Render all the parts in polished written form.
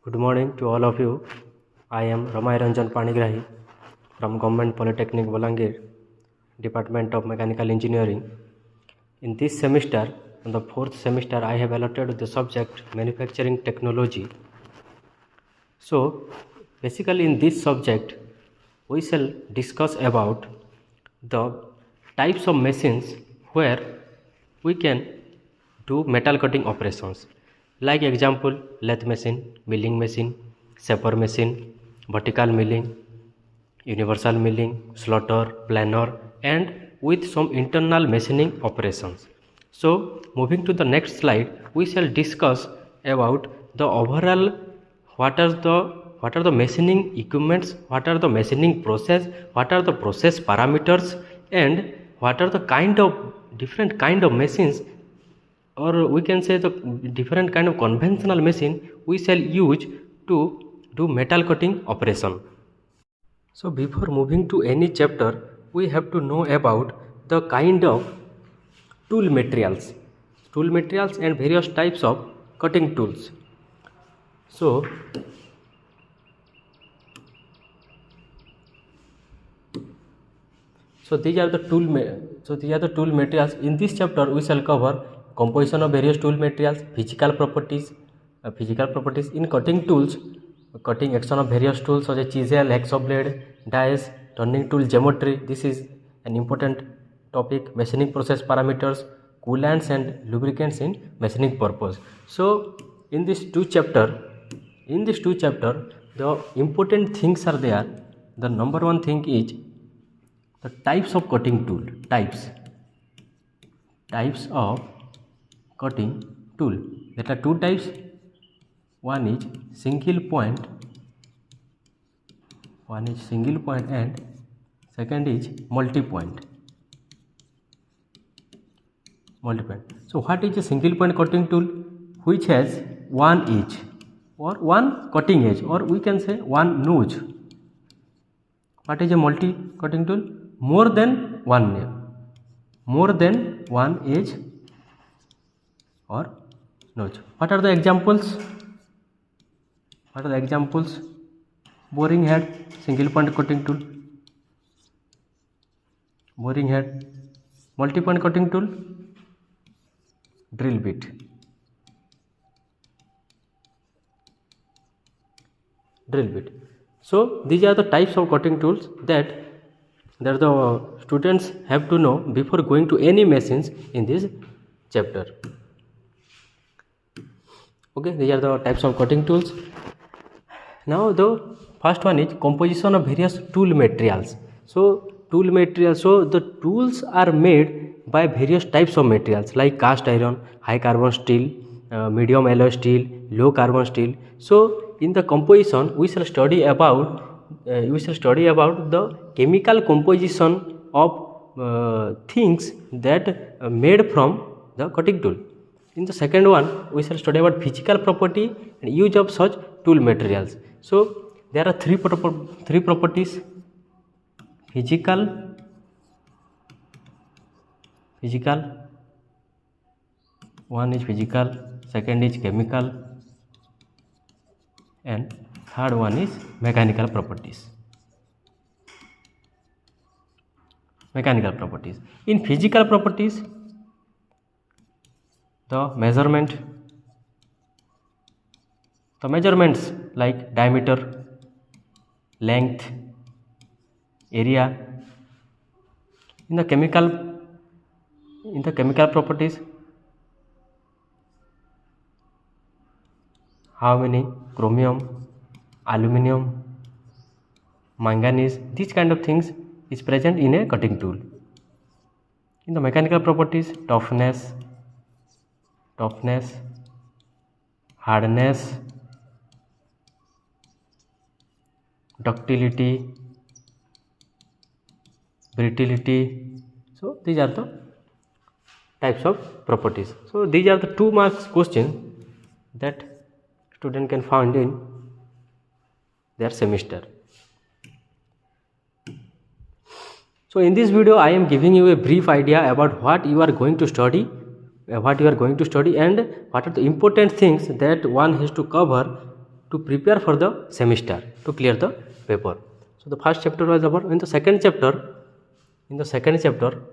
Good morning to all of you. I am Panigrahi from Government Polytechnic Bolangir, Department of Mechanical Engineering. In this semester, in the fourth semester, I have allotted the subject Manufacturing Technology. So, basically in this subject, we shall discuss about the types of machines where we can do metal cutting operations. Like example, lathe machine, milling machine, shaper machine, vertical milling, universal milling, slaughter, planer, and with some internal machining operations. So, moving to the next slide, we shall discuss about the overall what are the machining equipments, what are the machining process, what are the process parameters, and what are the different kind of machines, or we can say the different kind of conventional machine we shall use to do metal cutting operation. So before moving to any chapter, we have to know about the kind of tool materials and various types of cutting tools. So these are the tool materials. In this chapter, we shall cover composition of various tool materials, physical properties in cutting tools, cutting action of various tools such as chisel, hacksaw blade, dies, turning tool geometry. This is an important topic. Machining process parameters, coolants and lubricants in machining purpose. So in these two chapter, the important things are there. The number one thing is the types of cutting tool. Types of cutting tool. There are two types. One is single point and second is multi-point. So what is a single point cutting tool? Which has one edge or one cutting edge, or we can say one nose. What is a multi cutting tool? More than one edge or notch. What are the examples? Boring head, single point cutting tool. Boring head. Multi-point cutting tool, drill bit. So these are the types of cutting tools that the students have to know before going to any machines in this chapter. Okay, these are the types of cutting tools. Now the first one is composition of various tool materials. So the tools are made by various types of materials like cast iron, high carbon steel, medium alloy steel, low carbon steel. So in the composition we shall study about the chemical composition of things that made from the cutting tool. In the second one, we shall study about physical property and use of such tool materials. So there are three properties: physical, one is physical, second is chemical, and third one is mechanical properties. In physical properties, the measurements like diameter, length, area. In the chemical properties, how many chromium, aluminum, manganese, these kind of things is present in a cutting tool. In the mechanical properties, toughness, hardness, ductility, brittlety. So these are the types of properties. So these are the 2 marks questions that student can find in their semester. So in this video I am giving you a brief idea about what you are going to study and what are the important things that one has to cover to prepare for the semester, to clear the paper. So the first chapter was over. In the second chapter,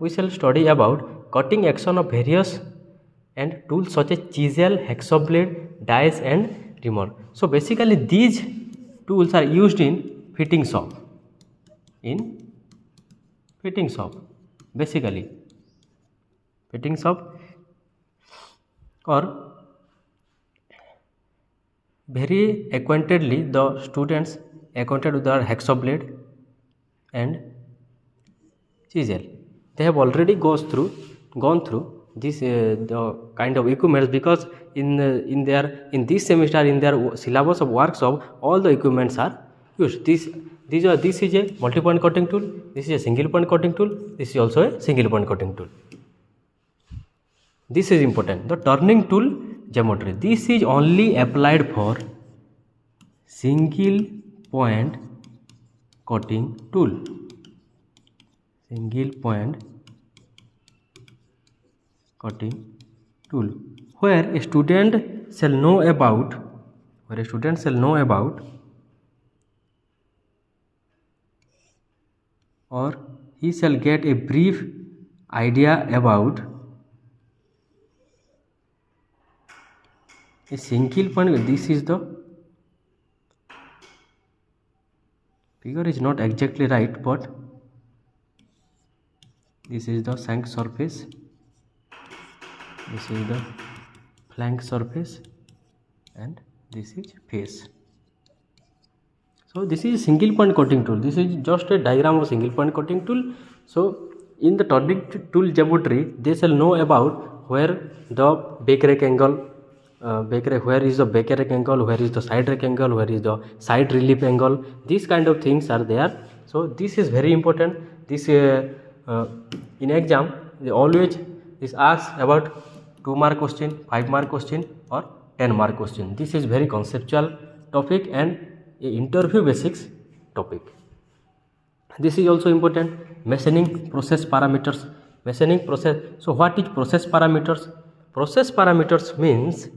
we shall study about cutting action of various and tools such as chisel, hacksaw blade, dies and trimmer. So basically these tools are used in fitting shop. Basically fitting shop, or very acquaintedly the students acquainted with the hacksaw blade and chisel. They have already gone through this the kind of equipments, because in this semester in their syllabus of workshop all the equipments are used. This is a multi-point cutting tool, this is a single point cutting tool, this is also a single point cutting tool. This is important. The turning tool geometry, this is only applied for single point cutting tool. Single point cutting tool, where a student shall know about or he shall get a brief idea about a single point. This is the figure is not exactly right, but this is the shank surface, this is the flank surface, and this is face. So this is single point cutting tool. This is just a diagram of single point cutting tool. So in the turning tool geometry, they shall know about where the back rake angle, where is the back rake angle, where is the side rake angle, where is the side relief angle. These kind of things are there. So this is very important. This in exam they always is asked about 2 mark question, 5 mark question, or 10 mark question. This is very conceptual topic and a interview basics topic. This is also important. Machining process parameters. Machining process. So what is process parameters? Process parameters means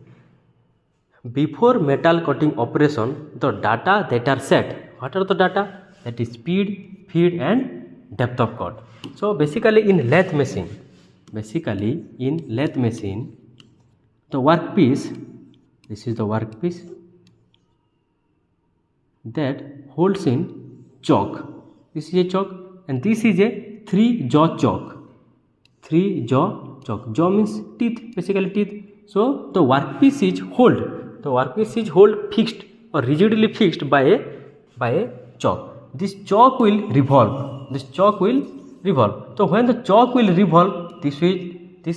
before metal cutting operation, the data that are set. What are the data? That is speed, feed and depth of cut. So basically in lathe machine, the workpiece, this is the workpiece that holds in choke. This is a choke and this is a 3-jaw choke. 3-jaw choke. Jaw means teeth, basically teeth. So the workpiece is hold fixed or rigidly fixed by a choke. This choke will revolve. So when the choke will revolve, this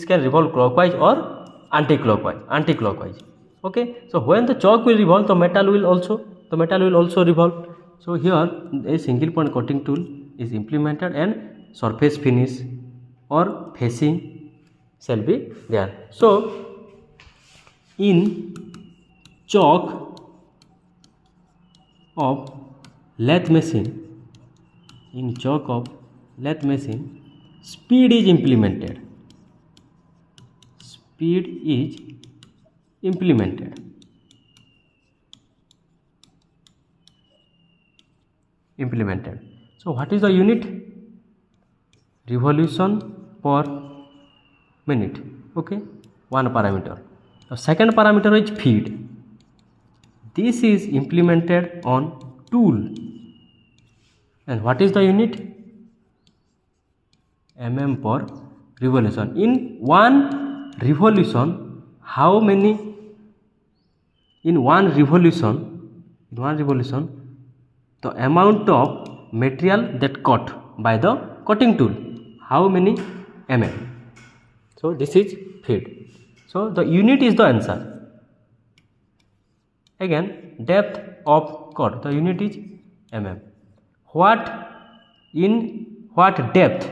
can revolve clockwise or anti-clockwise. Okay. So when the choke will revolve, the metal will also revolve. So here a single point cutting tool is implemented and surface finish or facing shall be there. So in choke of lathe machine, speed is implemented. So what is the unit? Revolution per minute. Okay, one parameter. The second parameter is feed. This is implemented on tool. And what is the unit? Mm per revolution. In one revolution, how many? In one revolution, the amount of material that cut by the cutting tool, how many mm? So this is feed. So the unit is the answer. Again, depth of cut, the unit is mm. In what depth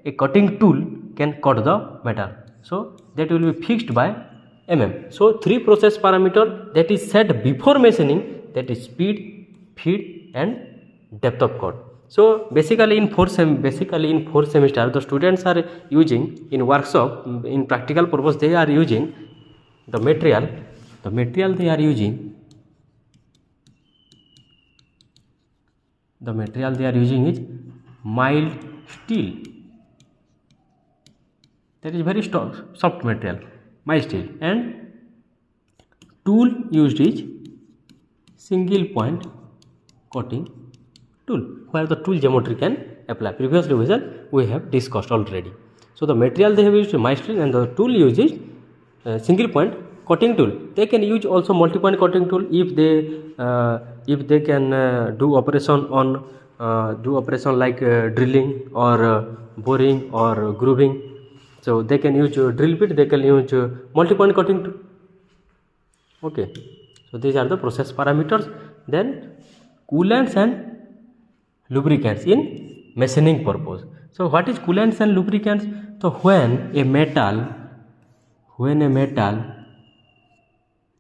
a cutting tool can cut the metal? So that will be fixed by mm. So 3 process parameter that is set before machining, that is speed, feed and depth of cut. So basically in fourth semester the students are using in workshop, in practical purpose they are using the material The material they are using, is mild steel. That is very soft material, mild steel. And tool used is single point coating tool, where the tool geometry can apply. Previously we have discussed already. So the material they have used is mild steel, and the tool used is single point coating tool. They can use also multi point coating tool if they can do operation like drilling or boring or grooving. So they can use drill bit, they can use multi point coating tool. Okay, so these are the process parameters. Then coolants and lubricants in machining purpose. So what is coolants and lubricants? So when a metal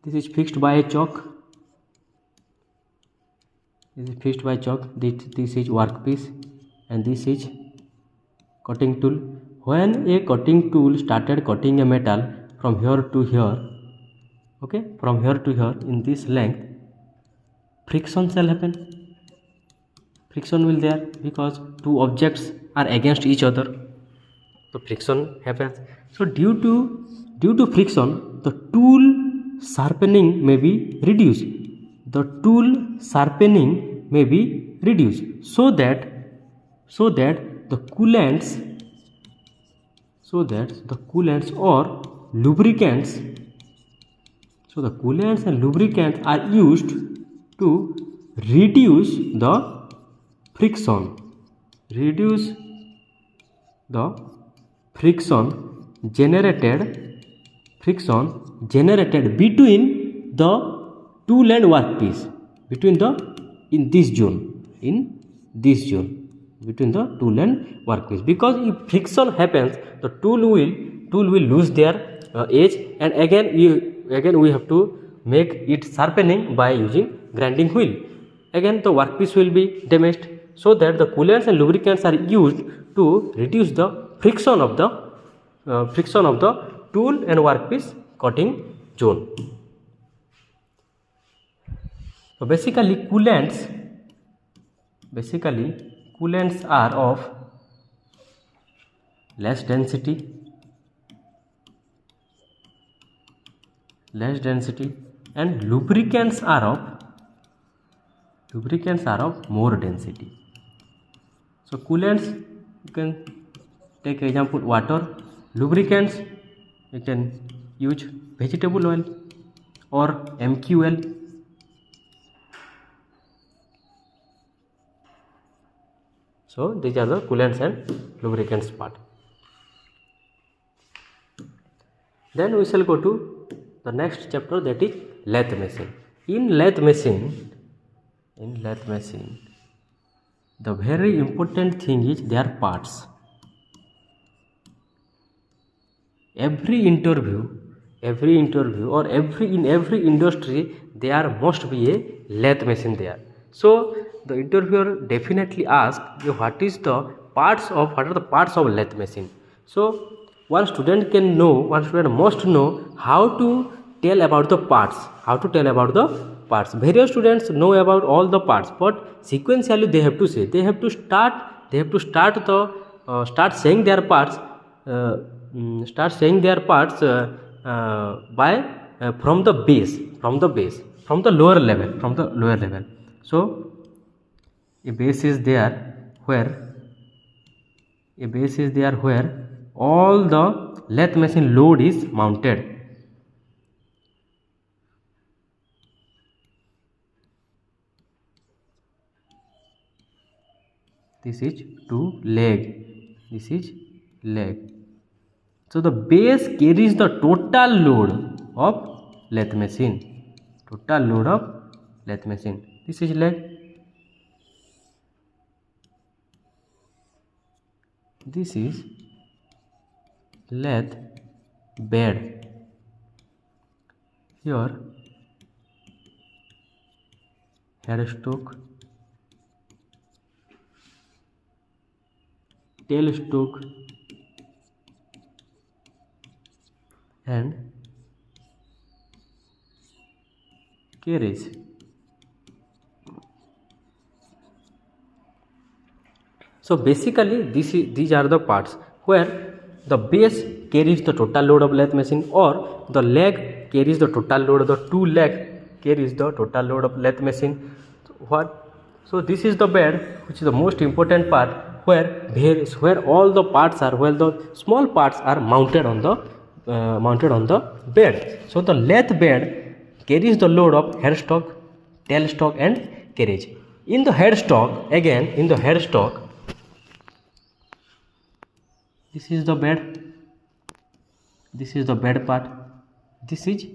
this is fixed by a choke, this is workpiece, and this is cutting tool. When a cutting tool started cutting a metal from here to here, okay, from here to here in this length, friction shall happen. Friction will there because two objects are against each other, so friction happens. So due to friction, the tool sharpening may be reduced. So that the coolants or lubricants, so the coolants and lubricants are used to reduce the friction generated between the tool and workpiece, in this zone between the tool and workpiece. Because if friction happens, the tool will lose their edge, and again we have to make it sharpening by using grinding wheel. Again the workpiece will be damaged. So that the coolants and lubricants are used to reduce the friction of the tool and workpiece cutting zone. So basically coolants are of less density, and lubricants are of more density. So coolants, you can take example water. Lubricants, you can use vegetable oil or MQL. So these are the coolants and lubricants part. Then we shall go to the next chapter, that is lathe machine. In lathe machine, the very important thing is their parts. Every interview or in every industry there must be a lathe machine there. So the interviewer definitely asks, what are the parts of lathe machine. So one student must know how to tell about the parts. Various students know about all the parts, but sequentially they have to say. They have to start saying their parts. By from the lower level. So a base is there where all the lathe machine load is mounted. This is leg. So the base carries the total load of lathe machine. This is leg. This is lathe bed. Here headstock, tailstock, and carriage. So basically these are the parts where the base carries the total load of lathe machine, or the leg carries the total load, the two leg carries the total load of lathe machine. So this is the bed, which is the most important part, where all the parts are, where the small parts are mounted on the bed. So the lathe bed carries the load of headstock, tailstock and carriage. In the headstock, this is the bed, this is the bed part, this is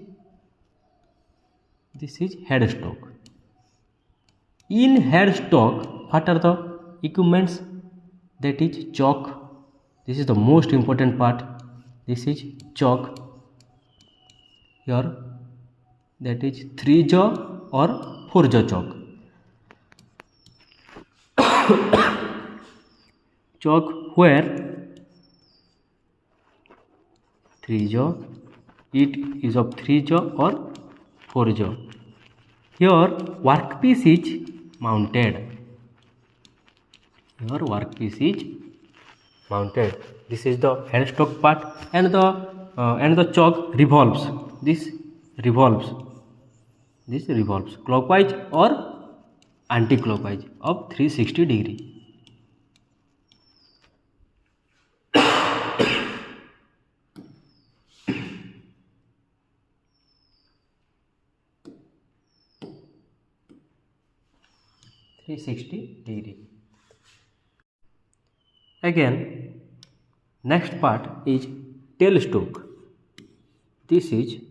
headstock. In headstock, what are the equipments? That is choke. This is the most important part. This is choke. Here, that is 3-jaw or 4-jaw choke. Choke where 3-jaw, it is of 3-jaw or 4-jaw. Here workpiece is mounted. This is the headstock part, and the choke revolves. This revolves clockwise or anti-clockwise of 360 degree. Again, next part is tailstock. This is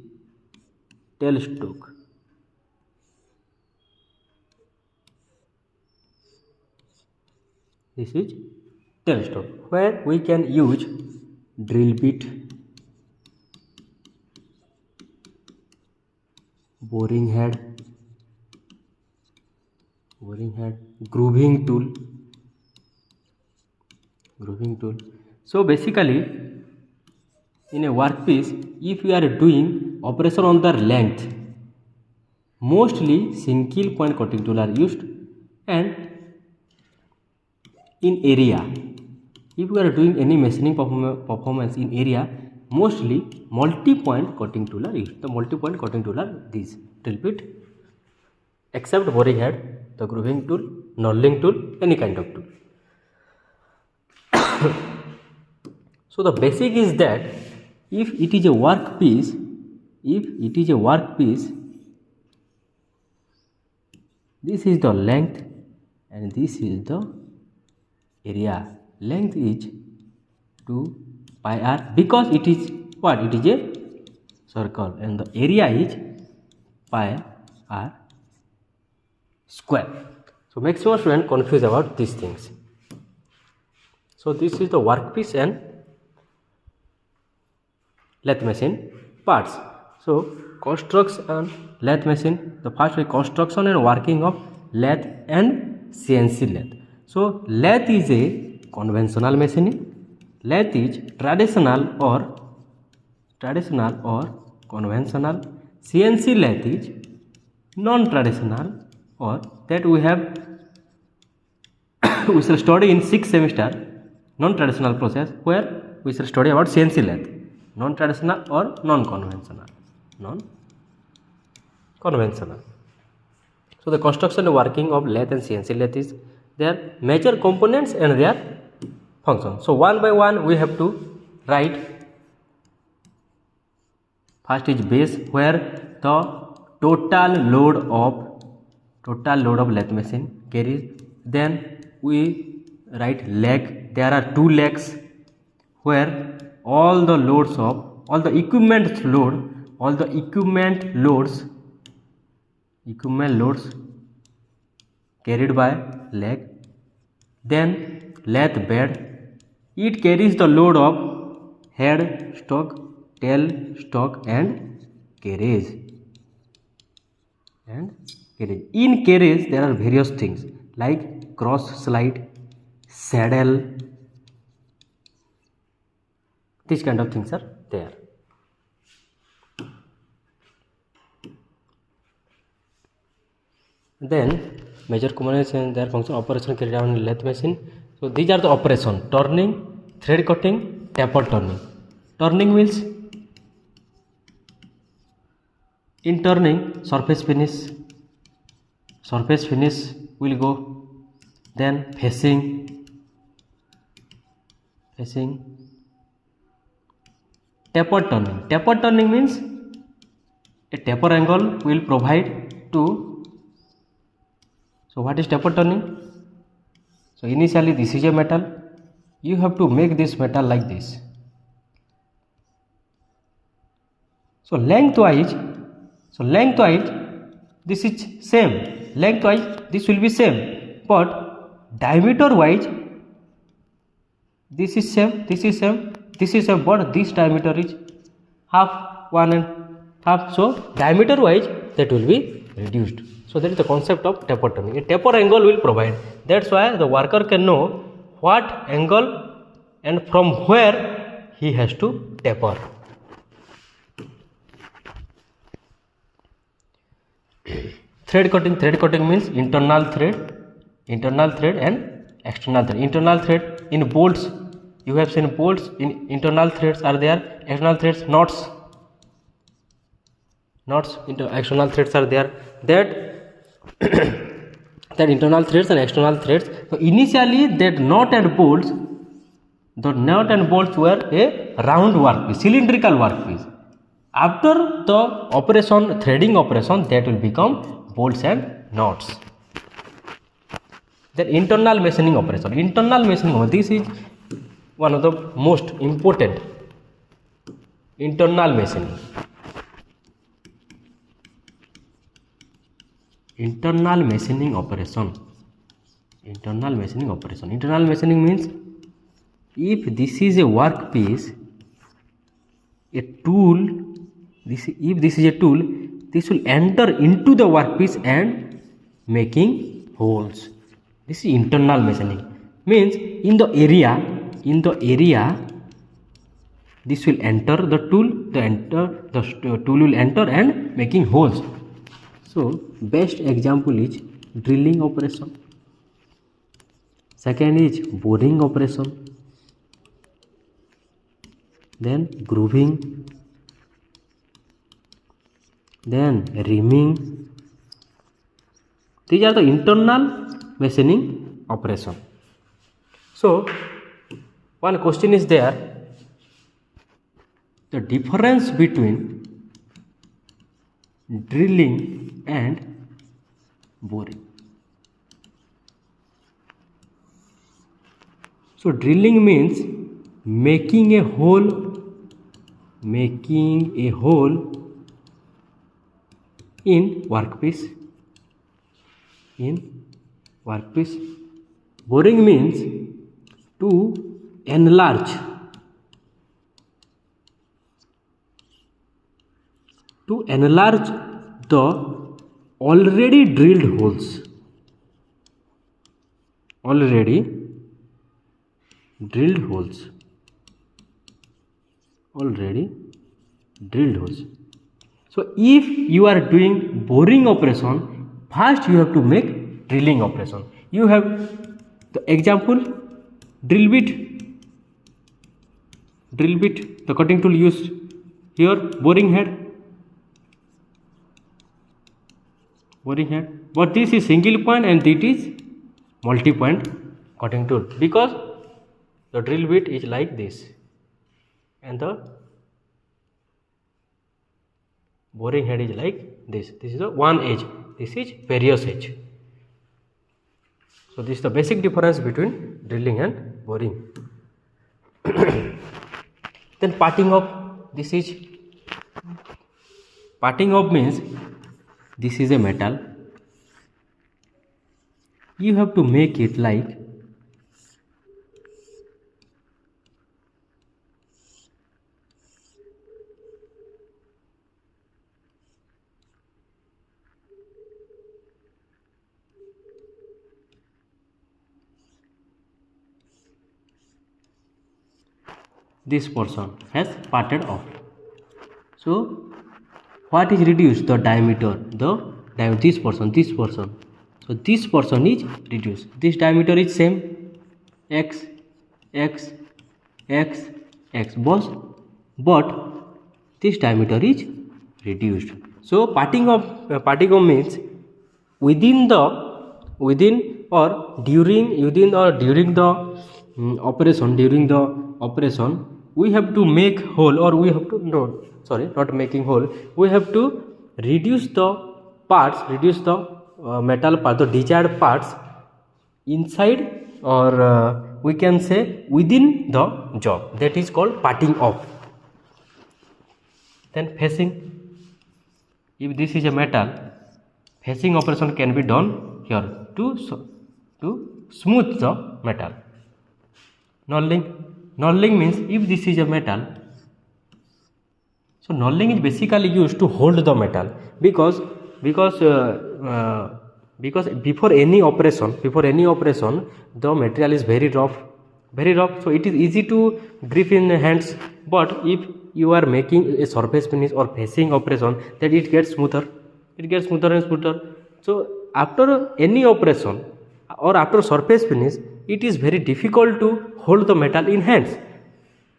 tailstock. Where we can use drill bit, boring head, grooving tool. So basically, in a workpiece, if you are doing operation on the length, mostly single point cutting tool are used, and in area, if you are doing any machining performance in area, mostly multi-point cutting tool are used. The multi-point cutting tool are these: drill bit, except boring head, the grooving tool, knurling tool, any kind of tool. So the basic is that if it is a workpiece, this is the length and this is the area. Length is 2 pi r, because it is what? It is a circle, and the area is pi r square. So maximum students confused about these things. So this is the workpiece and lathe machine parts. So construction lathe machine. The first is construction and working of lathe and CNC lathe. So lathe is a conventional machining. Lathe is traditional or conventional. CNC lathe is non-traditional, or that we have we shall study in 6th semester. Non-traditional process, where we shall study about CNC lathe, non-traditional or non-conventional. So the construction and working of lathe and CNC lathe is their major components and their function. So one by one we have to write. First is base, where the total load of lathe machine carries. Then we write leg. There are two legs, where all the equipment loads carried by leg. Then lathe bed, it carries the load of head stock, tail stock and carriage. In carriage there are various things like cross slide, saddle, these kind of things are there. Then major components and their function operation carried out in lathe machine. So these are the operation: turning, thread cutting, taper turning. Turning means in turning surface finish will go. Then facing taper turning means a taper angle will provide to. So what is taper turning? So initially this is a metal, you have to make this metal like this. So lengthwise this is same, lengthwise this will be same, but diameter wise this is same, but this diameter is half, 1.5. So diameter wise that will be reduced. So that is the concept of taper turning. A taper angle will provide. That's why the worker can know what angle and from where he has to taper. Thread cutting means internal thread and external thread. Internal thread in bolts, you have seen bolts. In internal threads are there, external threads knots into external threads are there. That internal threads and external threads. So initially that nut and bolts were a round workpiece, cylindrical workpiece. After the threading operation, that will become bolts and nuts. Then internal machining operation. This is one of the most important. Internal machining operation. Internal machining means if this is a workpiece, a tool, this will enter into the workpiece and making holes. This is internal machining. Means in the area this will enter the tool, the tool will enter and making holes. So best example is drilling operation. Second is boring operation. Then grooving. Then reaming. These are the internal machining operation. So one question is there: the difference between drilling and boring. So drilling means making a hole in workpiece. Boring means to enlarge the already drilled holes. So if you are doing boring operation, first you have to make drilling operation. You have the example: drill bit, the cutting tool used here, boring head. But this is single point and this is multi-point cutting tool, because the drill bit is like this and the boring head is like this. This is the one edge, this is various edge. So this is the basic difference between drilling and boring. Then parting up. Parting up means this is a metal. You have to make it like this portion has parted off. So what is reduced? The diameter, this portion. So this portion is reduced. This diameter is same, x, x, x, x, but this diameter is reduced. So parting off means within or during the operation we have to make hole, or we have to not making hole, we have to reduce the metal part, the desired parts inside, or we can say within the job. That is called parting off. Then facing, if this is a metal, facing operation can be done here to smooth the metal. Knurling means if this is a metal, so knurling is basically used to hold the metal, because before any operation the material is very rough, so it is easy to grip in hands. But if you are making a surface finish or facing operation, that it gets smoother and smoother. So after any operation or after surface finish, it is very difficult to hold the metal in hands.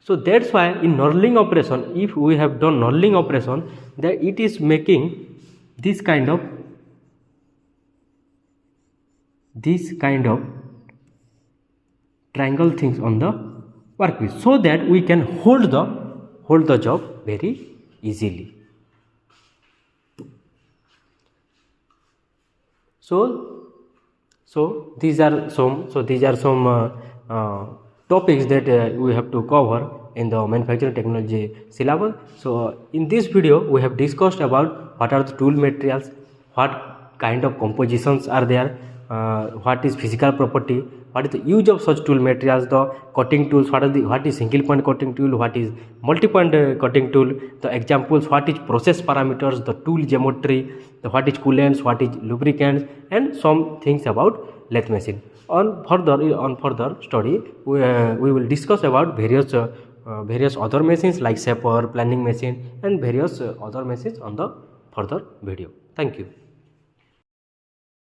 So that's why in knurling operation, if we have done knurling operation, that it is making this kind of triangle things on the workpiece, so that we can hold the job very easily. So these are some topics that we have to cover in the manufacturing technology syllabus. So in this video we have discussed about what are the tool materials, what kind of compositions are there, what is physical property, what is the use of such tool materials, the cutting tools, what is single point cutting tool, what is multi point cutting tool, the examples, what is process parameters, the tool geometry, what is coolants, what is lubricants, and some things about lathe machine. On further study, we will discuss about various other machines like shaper, planing machine, and various other machines on the further video. Thank you.